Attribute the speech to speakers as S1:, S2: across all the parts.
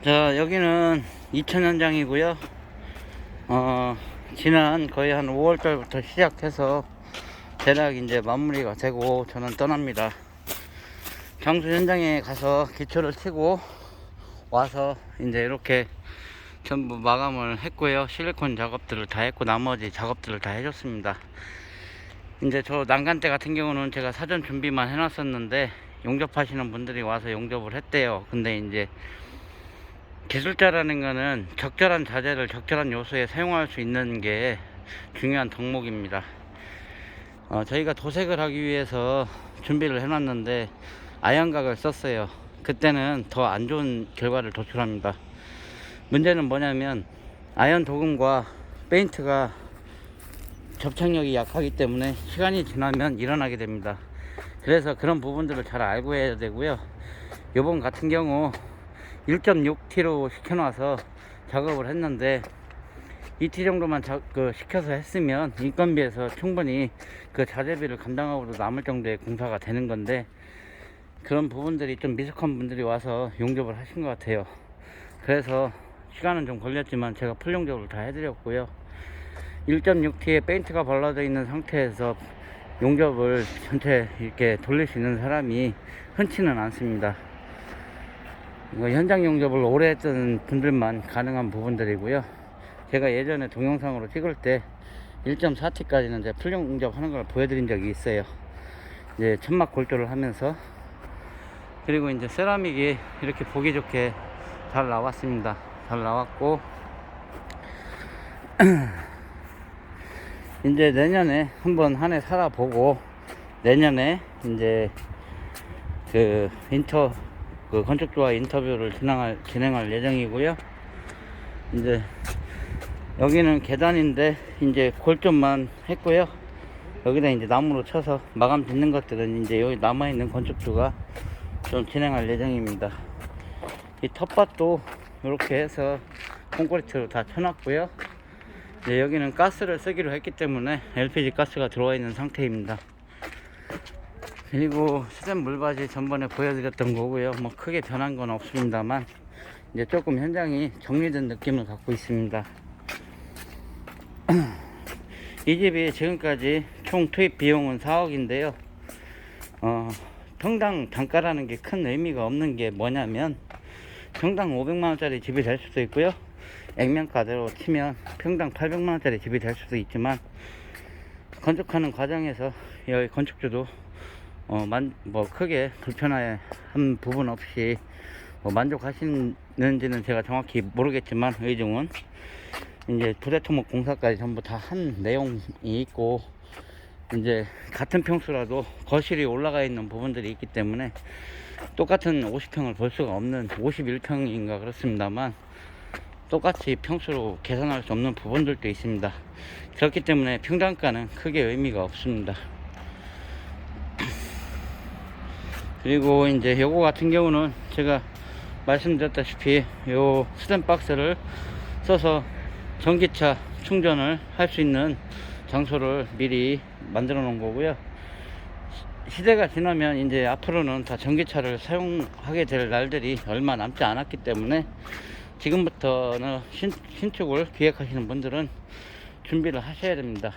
S1: 자, 여기는 이천 현장이고요. 지난 거의 한 5월달부터 시작해서 대략 이제 마무리가 되고 저는 떠납니다. 장수 현장에 가서 기초를 치고 와서 이제 이렇게 전부 마감을 했고요. 실리콘 작업들을 다 했고 나머지 작업들을 다 해줬습니다. 이제 저 난간대 같은 경우는 제가 사전 준비만 해놨었는데 용접하시는 분들이 와서 용접을 했대요. 근데 이제 기술자라는 거는 적절한 자재를 적절한 요소에 사용할 수 있는 게 중요한 덕목입니다. 저희가 도색을 하기 위해서 준비를 해놨는데 아연각을 썼어요. 그때는 더 안 좋은 결과를 도출합니다. 문제는 뭐냐면 아연 도금과 페인트가 접착력이 약하기 때문에 시간이 지나면 일어나게 됩니다. 그래서 그런 부분들을 잘 알고 해야 되고요. 요번 같은 경우 1.6T로 시켜놔서 작업을 했는데 2T 정도만 시켜서 했으면 인건비에서 충분히 그 자재비를 감당하고도 남을 정도의 공사가 되는 건데 그런 부분들이 좀 미숙한 분들이 와서 용접을 하신 것 같아요. 그래서 시간은 좀 걸렸지만 제가 풀 용접을 다 해드렸고요. 1.6T에 페인트가 발라져 있는 상태에서 용접을 전체 이렇게 돌릴 수 있는 사람이 흔치는 않습니다. 현장 용접을 오래 했던 분들만 가능한 부분들이고요. 제가 예전에 동영상으로 찍을 때 1.4T까지는 제가 풀 용접 하는 걸 보여드린 적이 있어요. 이제 천막 골조를 하면서. 그리고 이제 세라믹이 이렇게 보기 좋게 잘 나왔습니다. 잘 나왔고 이제 내년에 한번 한 해 살아보고 내년에 이제 그 건축주와 인터뷰를 진행할 예정이고요. 이제 여기는 계단인데 이제 골조만 했고요. 여기다 이제 나무로 쳐서 마감 짓는 것들은 이제 여기 남아있는 건축주가 좀 진행할 예정입니다. 이 텃밭도 이렇게 해서 콘크리트로 다 쳐놨고요. 이제 여기는 가스를 쓰기로 했기 때문에 LPG 가스가 들어와 있는 상태입니다. 그리고 수전 물받이 전번에 보여드렸던 거고요. 뭐 크게 변한 건 없습니다만 이제 조금 현장이 정리된 느낌을 갖고 있습니다. 이 집이 지금까지 총 투입 비용은 4억인데요. 평당 단가라는 게 큰 의미가 없는 게 뭐냐면 평당 500만원짜리 집이 될 수도 있고요. 액면가대로 치면 평당 800만원짜리 집이 될 수도 있지만 건축하는 과정에서 여기 건축주도 크게 불편한 부분 없이 만족하시는지는 제가 정확히 모르겠지만 의중은 이제 부대토목 공사까지 전부 다 한 내용이 있고 이제 같은 평수라도 거실이 올라가 있는 부분들이 있기 때문에 똑같은 50평을 볼 수가 없는 51평인가 그렇습니다만 똑같이 평수로 계산할 수 없는 부분들도 있습니다. 그렇기 때문에 평당가는 크게 의미가 없습니다. 그리고 이제 요거 같은 경우는 제가 말씀드렸다시피 요 스탠박스를 써서 전기차 충전을 할 수 있는 장소를 미리 만들어 놓은 거고요. 시대가 지나면 이제 앞으로는 다 전기차를 사용하게 될 날들이 얼마 남지 않았기 때문에 지금부터는 신축을 기획하시는 분들은 준비를 하셔야 됩니다.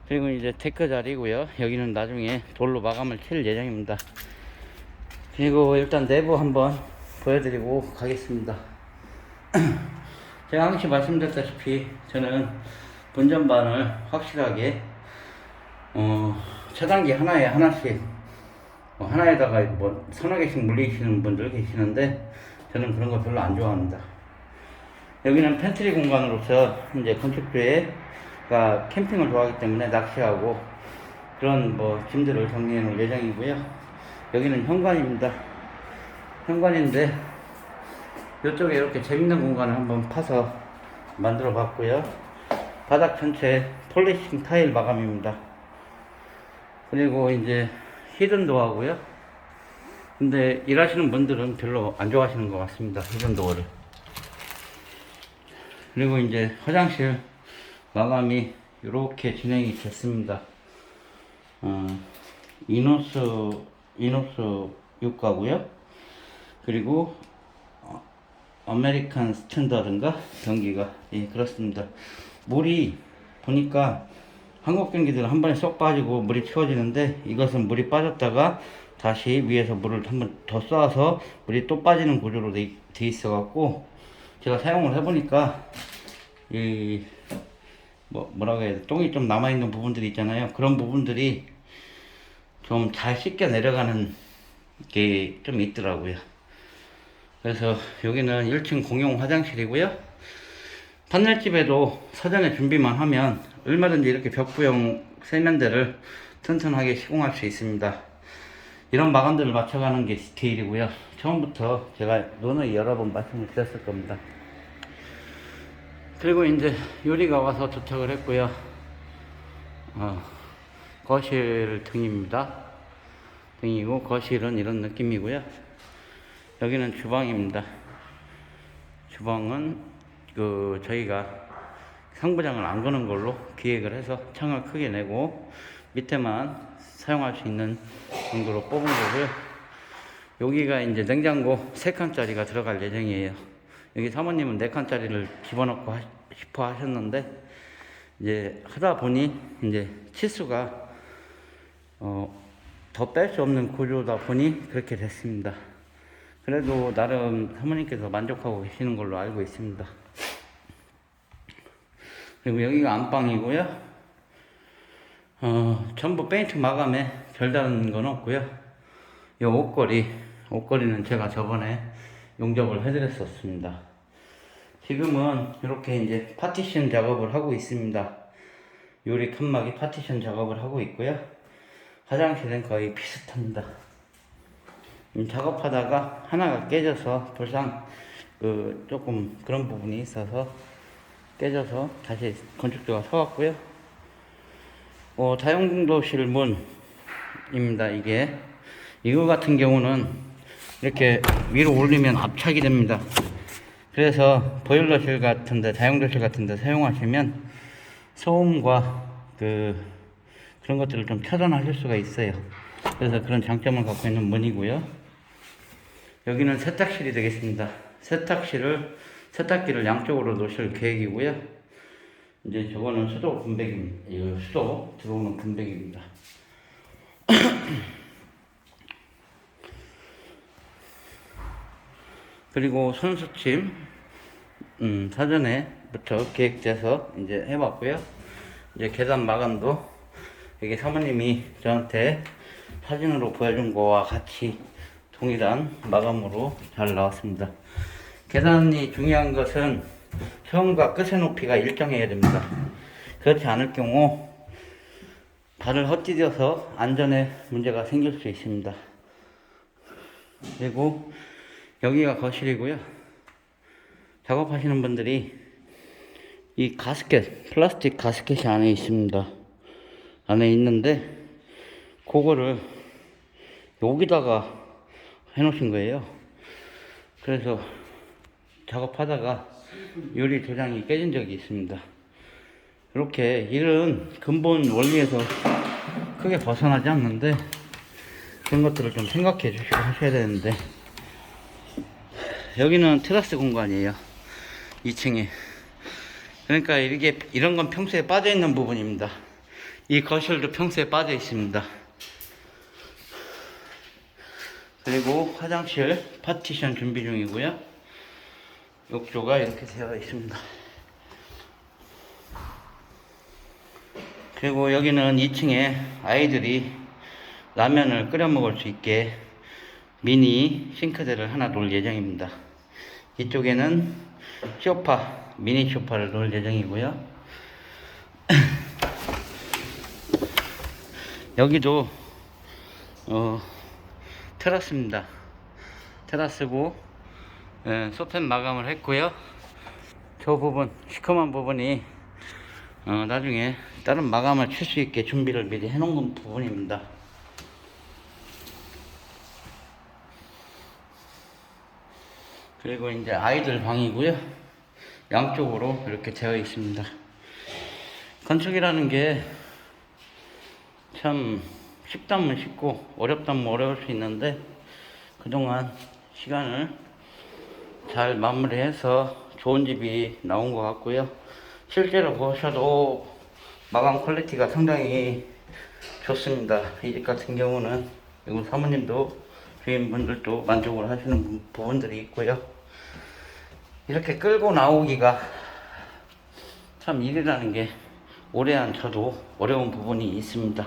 S1: 그리고 이제 데크 자리고요. 여기는 나중에 돌로 마감을 칠 예정입니다. 그리고 일단 내부 한번 보여드리고 가겠습니다. 제가 항상 말씀드렸다시피 저는 분전반을 확실하게 차단기 하나에 하나씩 하나에다가 서너 개씩 물리시는 분들 계시는데 저는 그런 거 별로 안 좋아합니다. 여기는 팬트리 공간으로서 이제 건축주가 캠핑을 좋아하기 때문에 낚시하고 그런 짐들을 정리해 놓을 예정이고요. 여기는 현관입니다. 현관인데 이쪽에 이렇게 재밌는 공간을 한번 파서 만들어 봤고요. 바닥 전체 폴리싱 타일 마감입니다. 그리고 이제 히든도어 하고요. 근데 일하시는 분들은 별로 안 좋아하시는 것 같습니다. 히든도어를. 그리고 이제 화장실 마감이 이렇게 진행이 됐습니다. 이노스 6가고요. 그리고 아메리칸 스탠더드인가? 경기가. 예, 그렇습니다. 물이 보니까 한국 경기들은 한 번에 쏙 빠지고 물이 채워지는데, 이것은 물이 빠졌다가 다시 위에서 물을 한 번 더 쏴서 물이 또 빠지는 구조로 돼 있어 갖고, 제가 사용을 해보니까 이 뭐라고 해야 돼, 똥이 좀 남아있는 부분들이 있잖아요. 그런 부분들이 좀 잘 씻겨 내려가는 게 좀 있더라고요. 그래서 여기는 1층 공용 화장실이고요. 판넬집에도 사전에 준비만 하면 얼마든지 이렇게 벽부용 세면대를 튼튼하게 시공할 수 있습니다. 이런 마감들을 맞춰가는 게 디테일이고요. 처음부터 제가 누누이 여러 번 말씀을 드렸을 겁니다. 그리고 이제 요리가 와서 도착을 했고요. 거실 등입니다. 등이고, 거실은 이런 느낌이고요. 여기는 주방입니다. 주방은 저희가 상부장을 안 거는 걸로 기획을 해서 창을 크게 내고 밑에만 사용할 수 있는 정도로 뽑은 거고요. 여기가 이제 냉장고 3칸짜리가 들어갈 예정이에요. 여기 사모님은 4칸짜리를 집어넣고 싶어 하셨는데, 이제 하다 보니 이제 치수가 더 뺄 수 없는 구조다 보니 그렇게 됐습니다. 그래도 나름 사모님께서 만족하고 계시는 걸로 알고 있습니다. 그리고 여기가 안방이고요. 전부 페인트 마감에 별다른 건 없고요. 이 옷걸이는 제가 저번에 용접을 해드렸었습니다. 지금은 이렇게 이제 파티션 작업을 하고 있습니다. 요리 칸막이 파티션 작업을 하고 있고요. 화장실은 거의 비슷합니다. 작업하다가 하나가 깨져서 불상 조금 그런 부분이 있어서 깨져서 다시 건축주가 사왔고요. 다용도실 문입니다. 이거 같은 경우는 이렇게 위로 올리면 압착이 됩니다. 그래서 보일러실 같은데, 다용도실 같은데 사용하시면 소음과 그런 것들을 좀 차단하실 수가 있어요. 그래서 그런 장점을 갖고 있는 문이고요. 여기는 세탁실이 되겠습니다. 세탁기를 양쪽으로 놓으실 계획이고요. 이제 저거는 수도 분배기입니다. 이 수도 들어오는 분배기입니다. 그리고 손수침, 사전에부터 계획돼서 이제 해봤고요. 이제 계단 마감도 여기 사모님이 저한테 사진으로 보여준 거와 같이 동일한 마감으로 잘 나왔습니다. 계단이 중요한 것은 처음과 끝의 높이가 일정해야 됩니다. 그렇지 않을 경우 발을 헛디뎌서 안전에 문제가 생길 수 있습니다. 그리고 여기가 거실이고요. 작업하시는 분들이 이 가스켓, 플라스틱 가스켓이 안에 있습니다. 안에 있는데 그거를 여기다가 해놓으신 거예요. 그래서 작업하다가 유리 도장이 깨진 적이 있습니다. 이렇게 이런 근본 원리에서 크게 벗어나지 않는데 그런 것들을 좀 생각해 주시고 하셔야 되는데, 여기는 테라스 공간이에요. 2층에. 그러니까 이런 건 평소에 빠져 있는 부분입니다. 이 거실도 평소에 빠져 있습니다. 그리고 화장실 파티션 준비 중이고요. 욕조가 이렇게 되어 있습니다. 그리고 여기는 2층에 아이들이 라면을 끓여 먹을 수 있게 미니 싱크대를 하나 놓을 예정입니다. 이쪽에는 미니 소파를 놓을 예정이고요. 여기도 테라스입니다. 테라스고 소펜 마감을 했고요. 저 부분, 시커먼 부분이 나중에 다른 마감을 칠 수 있게 준비를 미리 해놓은 부분입니다. 그리고 이제 아이들 방이고요. 양쪽으로 이렇게 되어 있습니다. 건축이라는 게 참 쉽다면 쉽고 어렵다면 어려울 수 있는데, 그동안 시간을 잘 마무리해서 좋은 집이 나온 것 같고요. 실제로 보셔도 마감 퀄리티가 상당히 좋습니다. 이 집 같은 경우는 그리고 사모님도 주인분들도 만족을 하시는 부분들이 있고요. 이렇게 끌고 나오기가 참 일이라는 게 올해 한 저도 어려운 부분이 있습니다.